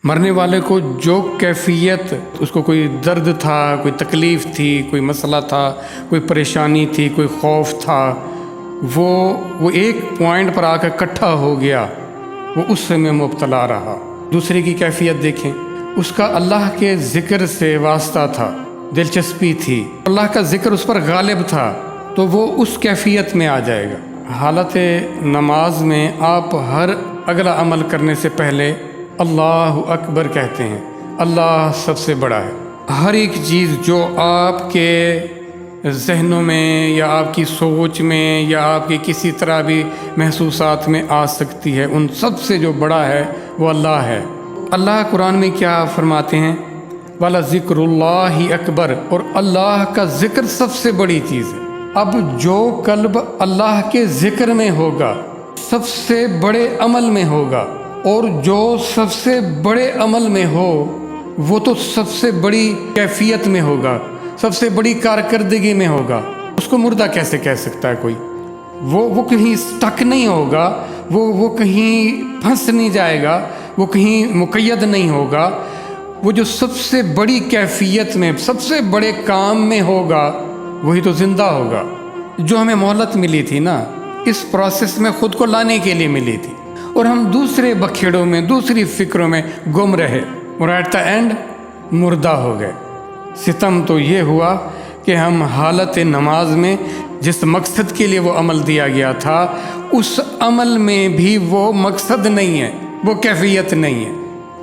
مرنے والے کو جو کیفیت، اس کو کوئی درد تھا، کوئی تکلیف تھی، کوئی مسئلہ تھا، کوئی پریشانی تھی، کوئی خوف تھا، وہ ایک پوائنٹ پر آ کر اکٹھا ہو گیا، وہ اس میں مبتلا رہا۔ دوسرے کی کیفیت دیکھیں، اس کا اللہ کے ذکر سے واسطہ تھا، دلچسپی تھی، اللہ کا ذکر اس پر غالب تھا، تو وہ اس کیفیت میں آ جائے گا۔ حالت نماز میں آپ ہر اگلا عمل کرنے سے پہلے اللہ اکبر کہتے ہیں، اللہ سب سے بڑا ہے۔ ہر ایک چیز جو آپ کے ذہنوں میں یا آپ کی سوچ میں یا آپ کے کسی طرح بھی محسوسات میں آ سکتی ہے، ان سب سے جو بڑا ہے وہ اللہ ہے۔ اللہ قرآن میں کیا فرماتے ہیں؟ وَلَذِكْرُ اللَّهِ اکبر، اور اللہ کا ذکر سب سے بڑی چیز ہے۔ اب جو قلب اللہ کے ذکر میں ہوگا سب سے بڑے عمل میں ہوگا، اور جو سب سے بڑے عمل میں ہو وہ تو سب سے بڑی کیفیت میں ہوگا، سب سے بڑی کارکردگی میں ہوگا۔ اس کو مردہ کیسے کہہ سکتا ہے کوئی؟ وہ کہیں سٹک نہیں ہوگا، وہ کہیں پھنس نہیں جائے گا، وہ کہیں مقید نہیں ہوگا۔ وہ جو سب سے بڑی کیفیت میں، سب سے بڑے کام میں ہوگا، وہی تو زندہ ہوگا۔ جو ہمیں مہلت ملی تھی نا، اس پروسیس میں خود کو لانے کے لیے ملی تھی، اور ہم دوسرے بکھیڑوں میں، دوسری فکروں میں گم رہے، اور ایٹ دا اینڈ مردہ ہو گئے۔ ستم تو یہ ہوا کہ ہم حالت نماز میں جس مقصد کے لیے وہ عمل دیا گیا تھا، اس عمل میں بھی وہ مقصد نہیں ہے، وہ کیفیت نہیں ہے،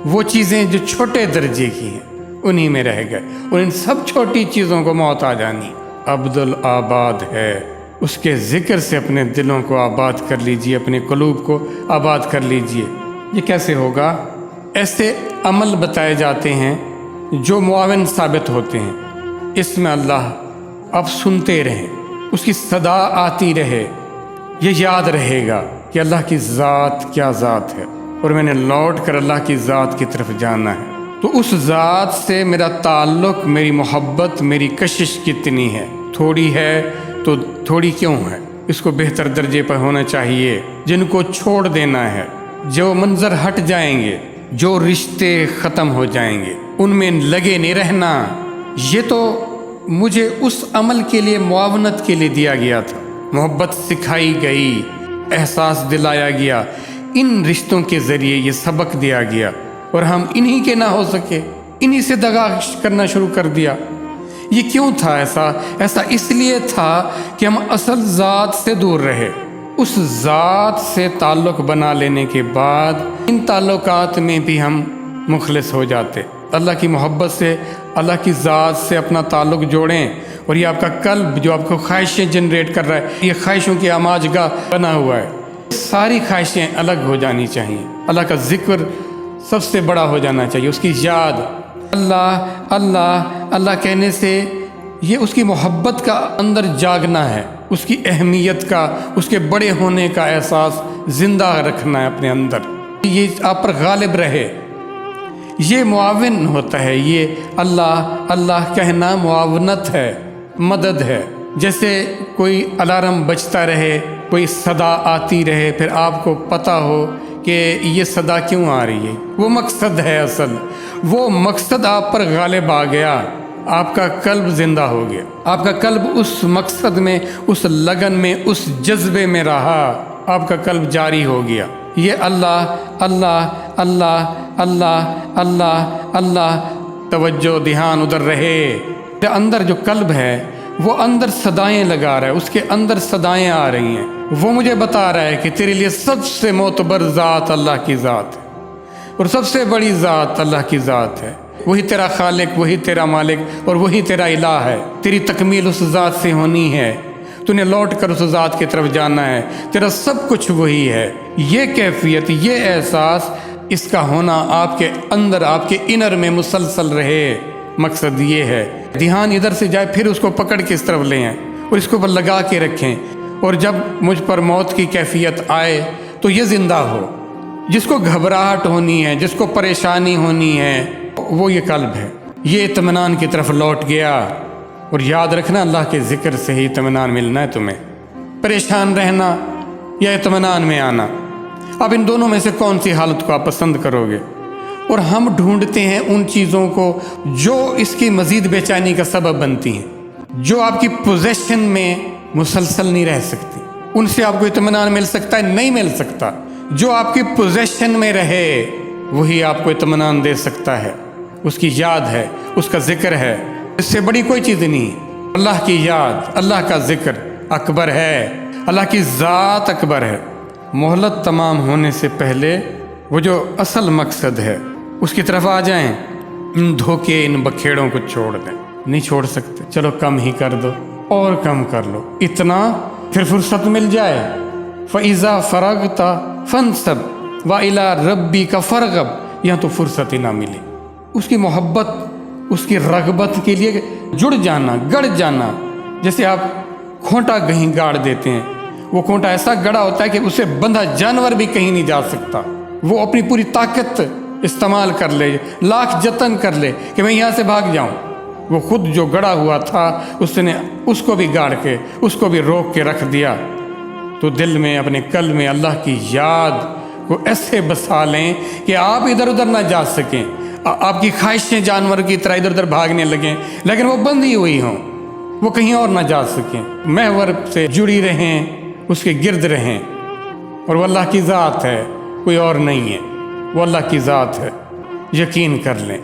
وہ چیزیں جو چھوٹے درجے کی ہیں انہی میں رہ گئے، اور ان سب چھوٹی چیزوں کو موت آ جانی۔ عبدالآباد ہے، اس کے ذکر سے اپنے دلوں کو آباد کر لیجئے، اپنے قلوب کو آباد کر لیجئے۔ یہ کیسے ہوگا؟ ایسے عمل بتائے جاتے ہیں جو معاون ثابت ہوتے ہیں۔ اس میں اللہ اب سنتے رہیں، اس کی صدا آتی رہے، یہ یاد رہے گا کہ اللہ کی ذات کیا ذات ہے، اور میں نے لوٹ کر اللہ کی ذات کی طرف جانا ہے۔ تو اس ذات سے میرا تعلق، میری محبت، میری کشش کتنی ہے؟ تھوڑی ہے تو تھوڑی کیوں ہے؟ اس کو بہتر درجے پر ہونا چاہیے۔ جن کو چھوڑ دینا ہے، جو منظر ہٹ جائیں گے، جو رشتے ختم ہو جائیں گے، ان میں لگے نہیں رہنا۔ یہ تو مجھے اس عمل کے لیے، معاونت کے لیے دیا گیا تھا، محبت سکھائی گئی، احساس دلایا گیا، ان رشتوں کے ذریعے یہ سبق دیا گیا، اور ہم انہی کے نہ ہو سکے، انہی سے دغا کرنا شروع کر دیا۔ یہ کیوں تھا ایسا اس لیے تھا کہ ہم اصل ذات سے دور رہے۔ اس ذات سے تعلق بنا لینے کے بعد ان تعلقات میں بھی ہم مخلص ہو جاتے۔ اللہ کی محبت سے، اللہ کی ذات سے اپنا تعلق جوڑیں، اور یہ آپ کا قلب جو آپ کو خواہشیں جنریٹ کر رہا ہے، یہ خواہشوں کی آماج گاہ بنا ہوا ہے، ساری خواہشیں الگ ہو جانی چاہیے۔ اللہ کا ذکر سب سے بڑا ہو جانا چاہیے، اس کی یاد، اللہ اللہ اللہ کہنے سے یہ اس کی محبت کا اندر جاگنا ہے، اس کی اہمیت کا، اس کے بڑے ہونے کا احساس زندہ رکھنا ہے اپنے اندر، یہ آپ پر غالب رہے۔ یہ معاون ہوتا ہے، یہ اللہ اللہ کہنا معاونت ہے، مدد ہے۔ جیسے کوئی الارم بجتا رہے، کوئی صدا آتی رہے، پھر آپ کو پتہ ہو کہ یہ صدا کیوں آ رہی ہے، وہ مقصد ہے اصل، وہ مقصد آپ پر غالب آ گیا، آپ کا قلب زندہ ہو گیا، آپ کا قلب اس مقصد میں، اس لگن میں، اس جذبے میں رہا، آپ کا قلب جاری ہو گیا۔ یہ اللہ اللہ اللہ اللہ اللہ اللہ، توجہ دھیان ادھر رہے۔ اندر جو قلب ہے وہ اندر صدائیں لگا رہا ہے، اس کے اندر صدائیں آ رہی ہیں، وہ مجھے بتا رہا ہے کہ تیرے لیے سب سے معتبر ذات اللہ کی ذات ہے، اور سب سے بڑی ذات اللہ کی ذات ہے، وہی تیرا خالق، وہی تیرا مالک، اور وہی تیرا الہ ہے۔ تیری تکمیل اس ذات سے ہونی ہے، تو نے لوٹ کر اس ذات کی طرف جانا ہے، تیرا سب کچھ وہی ہے۔ یہ کیفیت، یہ احساس، اس کا ہونا آپ کے اندر، آپ کے انر میں مسلسل رہے۔ مقصد یہ ہے، دھیان ادھر سے جائے، پھر اس کو پکڑ کے اس طرف لے آئیں، اور اس کو پر لگا کے رکھیں، اور جب مجھ پر موت کی کیفیت آئے تو یہ زندہ ہو۔ جس کو گھبراہٹ ہونی ہے، جس کو پریشانی ہونی ہے، وہ یہ قلب ہے، یہ اطمینان کی طرف لوٹ گیا۔ اور یاد رکھنا، اللہ کے ذکر سے ہی اطمینان ملنا ہے تمہیں۔ پریشان رہنا یا اطمینان میں آنا، اب ان دونوں میں سے کون سی حالت کو آپ پسند کرو گے؟ اور ہم ڈھونڈتے ہیں ان چیزوں کو جو اس کی مزید بے چینی کا سبب بنتی ہیں، جو آپ کی پوزیشن میں مسلسل نہیں رہ سکتی، ان سے آپ کو اطمینان مل سکتا ہے، نہیں مل سکتا۔ جو آپ کی پوزیشن میں رہے وہی آپ کو اطمینان دے سکتا ہے، اس کی یاد ہے، اس کا ذکر ہے، اس سے بڑی کوئی چیز نہیں۔ اللہ کی یاد، اللہ کا ذکر اکبر ہے، اللہ کی ذات اکبر ہے۔ مہلت تمام ہونے سے پہلے وہ جو اصل مقصد ہے اس کی طرف آ جائیں، ان دھوکے، ان بکھیڑوں کو چھوڑ دیں۔ نہیں چھوڑ سکتے، چلو کم ہی کر دو اور کم کر لو، اتنا پھر فرصت مل جائے۔ فَإِذَا فَرَغْتَ فَانْصَبْ وَإِلَىٰ رَبِّكَ فَارْغَب، یہاں تو فرصت ہی نہ ملے۔ اس کی محبت، اس کی رغبت کے لیے جڑ جانا، گڑ جانا۔ جیسے آپ کھونٹا کہیں گاڑ دیتے ہیں، وہ کھونٹا ایسا گڑا ہوتا ہے کہ اسے بندھا جانور بھی کہیں نہیں جا سکتا، وہ اپنی پوری طاقت استعمال کر لے، لاکھ جتن کر لے کہ میں یہاں سے بھاگ جاؤں، وہ خود جو گڑا ہوا تھا اس نے اس کو بھی گاڑ کے، اس کو بھی روک کے رکھ دیا۔ تو دل میں، اپنے قلب میں اللہ کی یاد کو ایسے بسا لیں کہ آپ ادھر ادھر نہ جا سکیں، آپ کی خواہشیں جانور کی طرح ادھر ادھر بھاگنے لگیں، لیکن وہ بندھی ہوئی ہوں، وہ کہیں اور نہ جا سکیں، محور سے جڑی رہیں، اس کے گرد رہیں۔ اور وہ اللہ کی ذات ہے، کوئی اور نہیں ہے، وہ اللہ کی ذات ہے، یقین کر لیں۔